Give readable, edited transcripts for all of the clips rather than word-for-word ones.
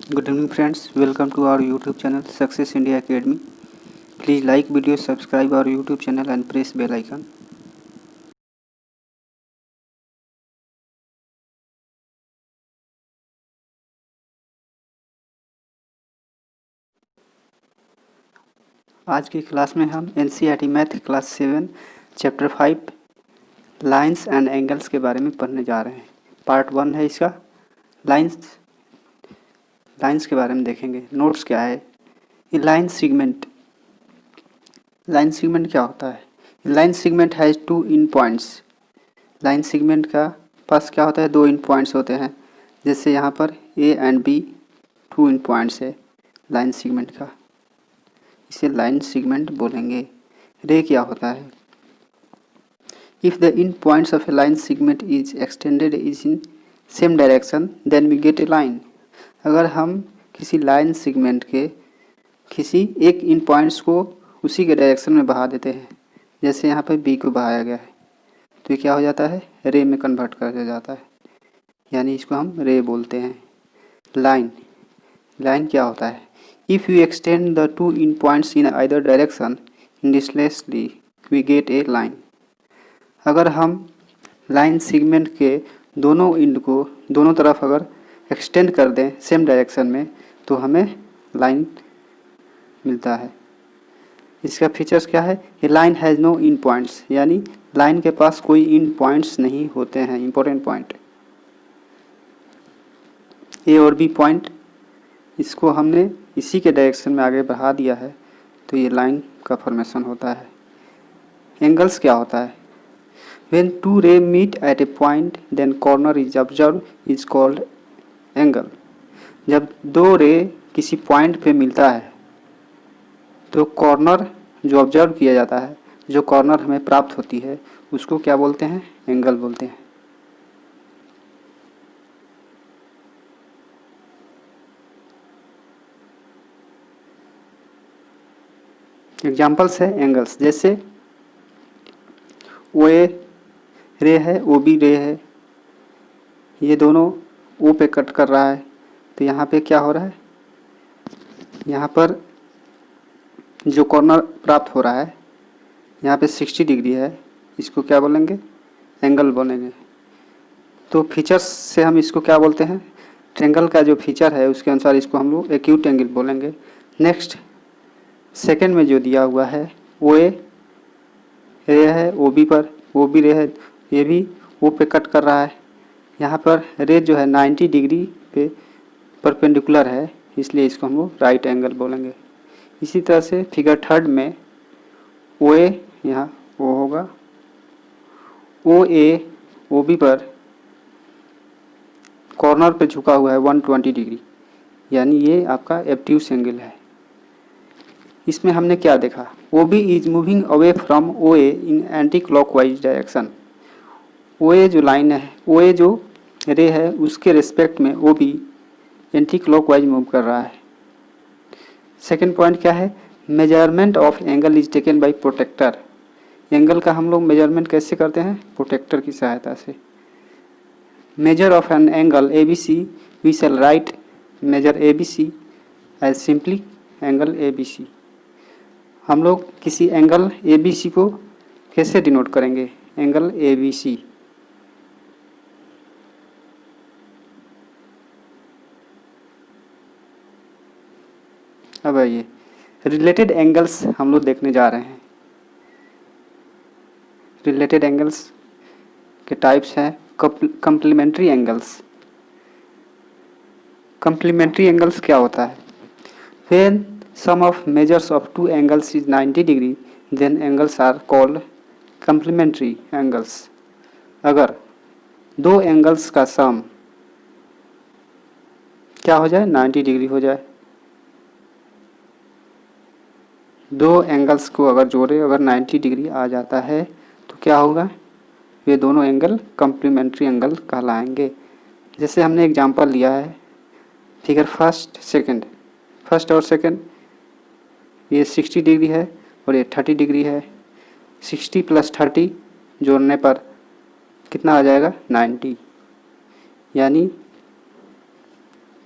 Good evening friends, welcome to our YouTube channel Success India Academy. Please like video, subscribe our YouTube channel and press bell icon. आज की class में हम NCERT math class 7 chapter 5 lines and angles के बारे में पढ़ने जा रहे हैं। पार्ट 1 है इसका। लाइंस के बारे में देखेंगे। नोट्स क्या है? ये लाइन सेगमेंट क्या होता है? Line segment has 2 in points. Line segment का पास क्या होता है? 2 इन पॉइंट्स होते हैं। जैसे यहाँ पर A and B 2 in points है लाइन सेगमेंट का, इसे लाइन सेगमेंट बोलेंगे। रे क्या होता है? If the end points of a line segment is extended is in same direction then we get a line. अगर हम किसी लाइन सेगमेंट के किसी एक इन पॉइंट्स को उसी के डायरेक्शन में बढ़ा देते हैं, जैसे यहाँ पर B को बढ़ाया गया है, तो ये क्या हो जाता है? रे में कन्वर्ट कर दिया जाता है, यानी इसको हम रे बोलते हैं। लाइन क्या होता है? If you extend the 2 in points in either direction endlessly we get a line. अगर हम लाइन सेगमेंट के दोनों एंड को दोनों तरफ अगर एक्सटेंड कर दें सेम डायरेक्शन में, तो हमें लाइन मिलता है। इसका फीचर्स क्या है? ये line has no in points, यानी लाइन के पास कोई इन पॉइंट्स नहीं होते हैं, इंपॉर्टेंट पॉइंट। ए और बी पॉइंट, इसको हमने इसी के डायरेक्शन में आगे बढ़ा दिया है, तो ये लाइन का फॉर्मेशन होता है। एंगल्स क्या होता है? When two ray meet at a point, then corner is observed is called angle. जब दो रे किसी पॉइंट पे मिलता है तो कॉर्नर जो ऑब्जर्व किया जाता है, जो कॉर्नर हमें प्राप्त होती है, उसको क्या बोलते हैं? एंगल बोलते हैं। एग्जाम्पल्स है एंगल्स, जैसे ओ ए रे है, ओ बी रे है, ये दोनों ओ पे कट कर रहा है, तो यहाँ पे क्या हो रहा है? यहाँ पर जो कॉर्नर प्राप्त हो रहा है, यहाँ पे 60 डिग्री है, इसको क्या बोलेंगे? एंगल बोलेंगे। तो फीचर्स से हम इसको क्या बोलते हैं? ट्रेंगल का जो फीचर है उसके अनुसार इसको हम लोग एक्यूट एंगल बोलेंगे। नेक्स्ट सेकंड में जो दिया हुआ है, ओ ए रे है ओ बी पर, ओ बी रे है, ये भी ओ पे कट कर रहा है, यहाँ पर रे जो है 90 डिग्री पे परपेंडिकुलर है, इसलिए इसको हम लोग राइट एंगल बोलेंगे। इसी तरह से फिगर थर्ड में ओ ए, यहाँ ओ होगा, ओ ए ओ बी पर कॉर्नर पे झुका हुआ है 120 डिग्री, यानी ये आपका एब्ट्यूस एंगल है। इसमें हमने क्या देखा? O B is moving away from O A in anti clockwise direction. O A जो लाइन है, ओ ए जो रे है, उसके रिस्पेक्ट में O B anti clockwise move कर रहा है। सेकेंड पॉइंट क्या है? Measurement of angle is taken by protractor. Angle का हम लोग मेजरमेंट कैसे करते हैं? प्रोटेक्टर की सहायता से। Measure of an angle A B C, we shall write measure A B C as simply angle A B C. हम लोग किसी एंगल ए बी सी को कैसे डिनोट करेंगे? Angle A B C. अब आइए रिलेटेड एंगल्स हम लोग देखने जा रहे हैं। रिलेटेड एंगल्स के टाइप्स हैं कंप्लीमेंट्री एंगल्स। कंप्लीमेंट्री एंगल्स क्या होता है? When sum of measures of two angles is 90 degree then angles are called complementary angles. अगर दो एंगल्स का सम क्या हो जाए? 90 डिग्री हो जाए। दो एंगल्स को अगर जोड़े, अगर 90 डिग्री आ जाता है तो क्या होगा? ये दोनों एंगल कंप्लीमेंट्री एंगल कहलाएंगे। जैसे हमने एग्जांपल लिया है फिगर फर्स्ट और सेकंड, ये 60 डिग्री है और ये 30 डिग्री है। 60 + 30 जोड़ने पर कितना आ जाएगा? 90, यानी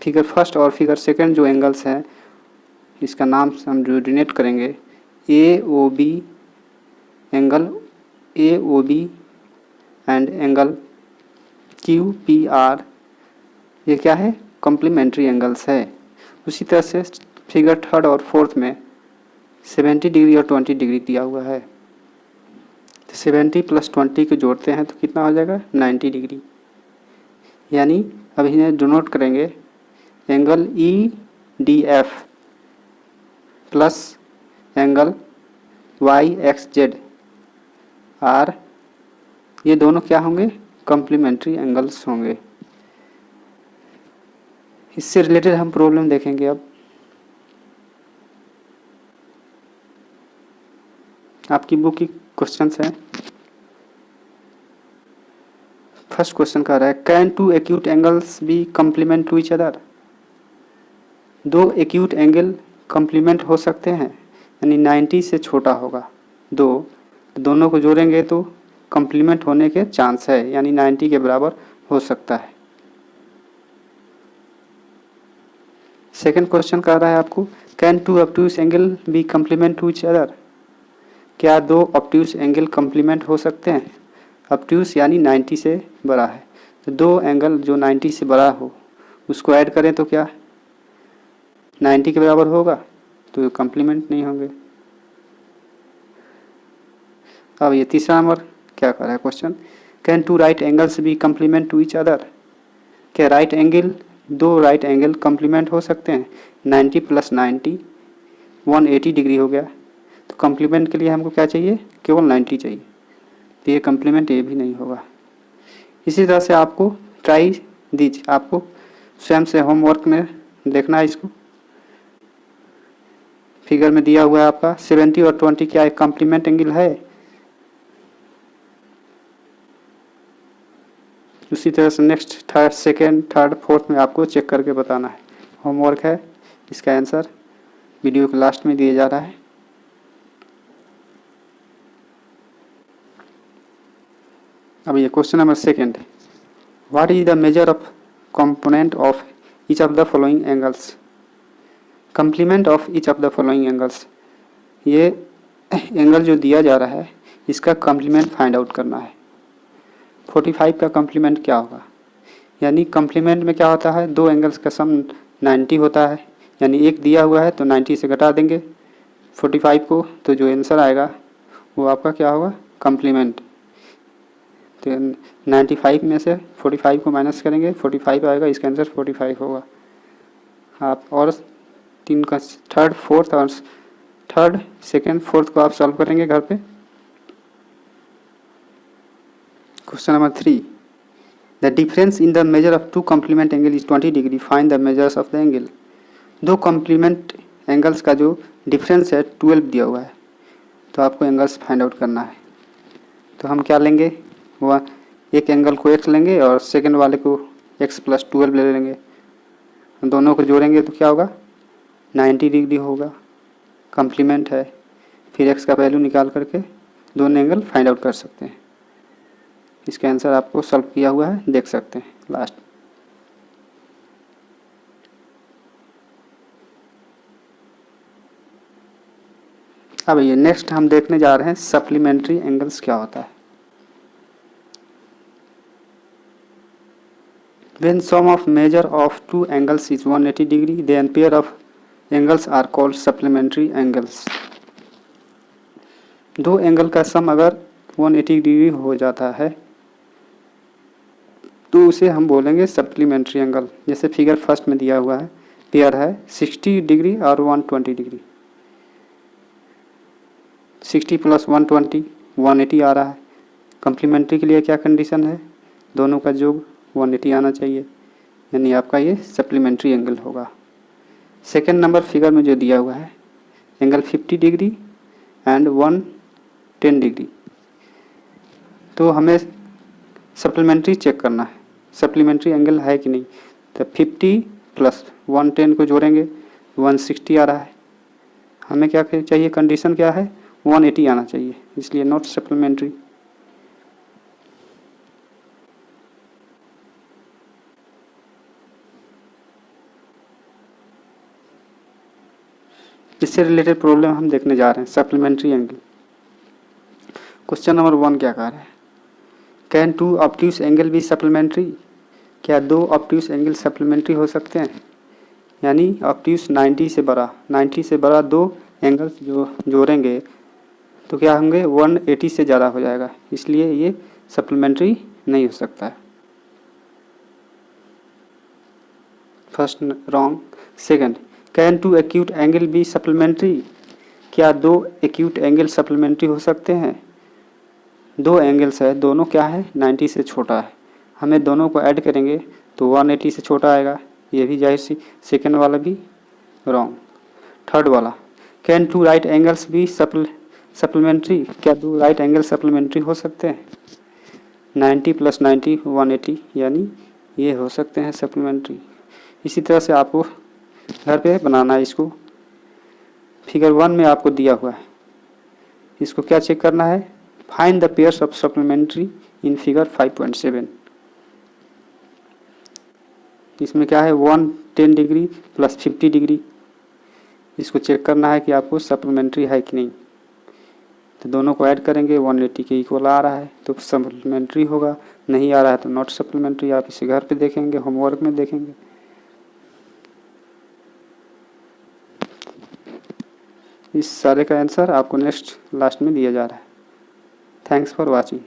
फिगर फर्स्ट और फिगर सेकंड जो एंगल्स हैं इसका नाम हम जो डिनोट करेंगे A O B angle A O B and angle Q P R, ये क्या है कॉम्प्लीमेंट्री एंगल्स है। उसी तरह से फिगर थर्ड और फोर्थ में 70 डिग्री और 20 डिग्री दिया हुआ है, 70 + 20 को जोड़ते हैं तो कितना हो जाएगा 90 डिग्री। यानी अब इन्हें डिनोट करेंगे angle E D F plus angle Y X Z are, ये दोनों क्या होंगे कॉम्प्लीमेंट्री एंगल्स होंगे। इससे रिलेटेड हम प्रॉब्लम देखेंगे। अब आपकी बुक की क्वेश्चंस हैं। फर्स्ट क्वेश्चन कह रहा है can two acute angles be complement to each other. दो एक्यूट एंगल कॉम्प्लीमेंट हो सकते हैं, यानी 90 से छोटा होगा दोनों को जोड़ेंगे तो कॉम्प्लीमेंट होने के चांस है, यानी 90 के बराबर हो सकता है। सेकंड क्वेश्चन कह रहा है आपको can two obtuse angle be complement to each other. क्या दो ऑब्ट्यूज एंगल कॉम्प्लीमेंट हो सकते हैं। ऑब्ट्यूज यानी 90 से बड़ा है, तो दो एंगल जो 90 से बड़ा हो उसको ऐड करें तो क्या 90 के बराबर होगा, तो ये कॉम्प्लीमेंट नहीं होंगे। अब ये तीसरा नंबर क्या कर रहा है question can two right angles be complement to each other. क्या राइट एंगल दो राइट एंगल कॉम्प्लीमेंट हो सकते हैं। 90 + 90 180 डिग्री हो गया, तो कॉम्प्लीमेंट के लिए हमको क्या चाहिए केवल 90 चाहिए, तो ये कॉम्प्लीमेंट ये भी नहीं होगा। इसी तरह से आपको ट्राई दीजिए, आपको स्वयं से होमवर्क में देखना है। इसको फिगर में दिया हुआ है आपका 70 और 20 क्या एक कॉम्प्लीमेंट एंगल है। उसी तरह से next third second third fourth में आपको चेक करके बताना है। होमवर्क है, इसका आंसर वीडियो के लास्ट में दिया जा रहा है। अब ये question number second what is the measure of component of each of the following angles. Complement of each of the following angles, ये एंगल जो दिया जा रहा है इसका कॉम्प्लीमेंट फाइंड आउट करना है। 45 का कॉम्प्लीमेंट क्या होगा, यानी कॉम्प्लीमेंट में क्या होता है दो एंगल्स का सम 90 होता है, यानी एक दिया हुआ है तो 90 से घटा देंगे 45 को, तो जो आंसर आएगा वो आपका क्या होगा कॉम्प्लीमेंट। तो 95 में से 45 को माइनस करेंगे 45 आएगा, इसका आंसर 45 होगा। आप और तीन का थर्ड फोर्थ और थर्ड सेकेंड फोर्थ को आप सॉल्व करेंगे घर पे। Question number 3 the difference in the measure of two complement angle is 20 degree find the measures of the angle. दो कॉम्प्लीमेंट एंगल्स का जो डिफरेंस है 12 दिया हुआ है, तो आपको एंगल्स फाइंड आउट करना है। तो हम क्या लेंगे वह एक एंगल को x लेंगे और सेकंड वाले को x + 12 ले लेंगे, दोनों को जोड़ेंगे तो क्या होगा 90 डिग्री होगा, कॉम्प्लीमेंट है। फिर x का वैल्यू निकाल करके दोनों एंगल फाइंड आउट कर सकते हैं। इसका आंसर आपको सॉल्व किया हुआ है, देख सकते हैं लास्ट। अब ये नेक्स्ट हम देखने जा रहे हैं सप्लीमेंट्री एंगल्स क्या होता है। When sum of measure of two angles is 180 degree, then pair of angles are called supplementary angles. दो एंगल का सम अगर 180 डिग्री हो जाता है तो उसे हम बोलेंगे सप्लीमेंट्री एंगल। जैसे फिगर फर्स्ट में दिया हुआ है पेयर है 60 डिग्री और 120 डिग्री, 60 + 120 180 आ रहा है। कम्प्लीमेंट्री के लिए क्या कंडीशन है दोनों का योग 180 आना चाहिए, यानी आपका ये सप्लीमेंट्री एंगल होगा। सेकेंड नंबर फिगर में जो दिया हुआ है एंगल 50 डिग्री एंड 110 डिग्री, तो हमें सप्लीमेंट्री चेक करना है सप्लीमेंट्री एंगल है कि नहीं। तो 50 + 110 को जोड़ेंगे 160 आ रहा है। हमें क्या चाहिए कंडीशन क्या है 180 आना चाहिए, इसलिए नॉट सप्लीमेंट्री। इससे रिलेटेड प्रॉब्लम हम देखने जा रहे हैं, सप्लीमेंट्री एंगल। क्वेश्चन नंबर 1 क्या कह रहा है, कैन 2 ऑब्ट्यूज एंगल भी सप्लीमेंट्री, क्या 2 ऑब्ट्यूज एंगल सप्लीमेंट्री हो सकते हैं, यानी ऑब्ट्यूज 90 से बड़ा 2 एंगल्स जो जोड़ेंगे तो क्या होंगे 180 से ज़्यादा हो जाएगा, इसलिए ये सप्लीमेंट्री नहीं हो सकता है। First wrong. Second, can 2 acute angle be supplementary, क्या 2 एक्यूट एंगल सप्लीमेंट्री हो सकते हैं। 2 एंगल्स है, दोनों क्या है 90 से छोटा है, हमें दोनों को ऐड करेंगे तो 180 से छोटा आएगा, ये भी जाहिर सी। सेकंड वाला भी रॉन्ग। थर्ड वाला, can 2 right angles be supplementary, क्या 2 राइट एंगल सप्लीमेंट्री हो सकते हैं। 90 + 90 180, यानी ये हो सकते हैं सप्लीमेंट्री। इसी तरह से आपको घर पे बनाना है इसको। फिगर 1 में आपको दिया हुआ है, इसको क्या चेक करना है, find the pairs of supplementary in figure 5.7। इसमें क्या है 110 डिग्री + 50 डिग्री, इसको चेक करना है कि आपको सप्लीमेंट्री है कि नहीं। तो दोनों को ऐड करेंगे 180 के इक्वल आ रहा है तो सप्लीमेंट्री होगा, नहीं आ रहा है तो नॉट सप्लीमेंट्री। आप इसे घर पे देखेंगे, होमवर्क में देखेंगे। इस सारे का आंसर आपको नेक्स्ट लास्ट में दिया जा रहा है। Thanks for watching.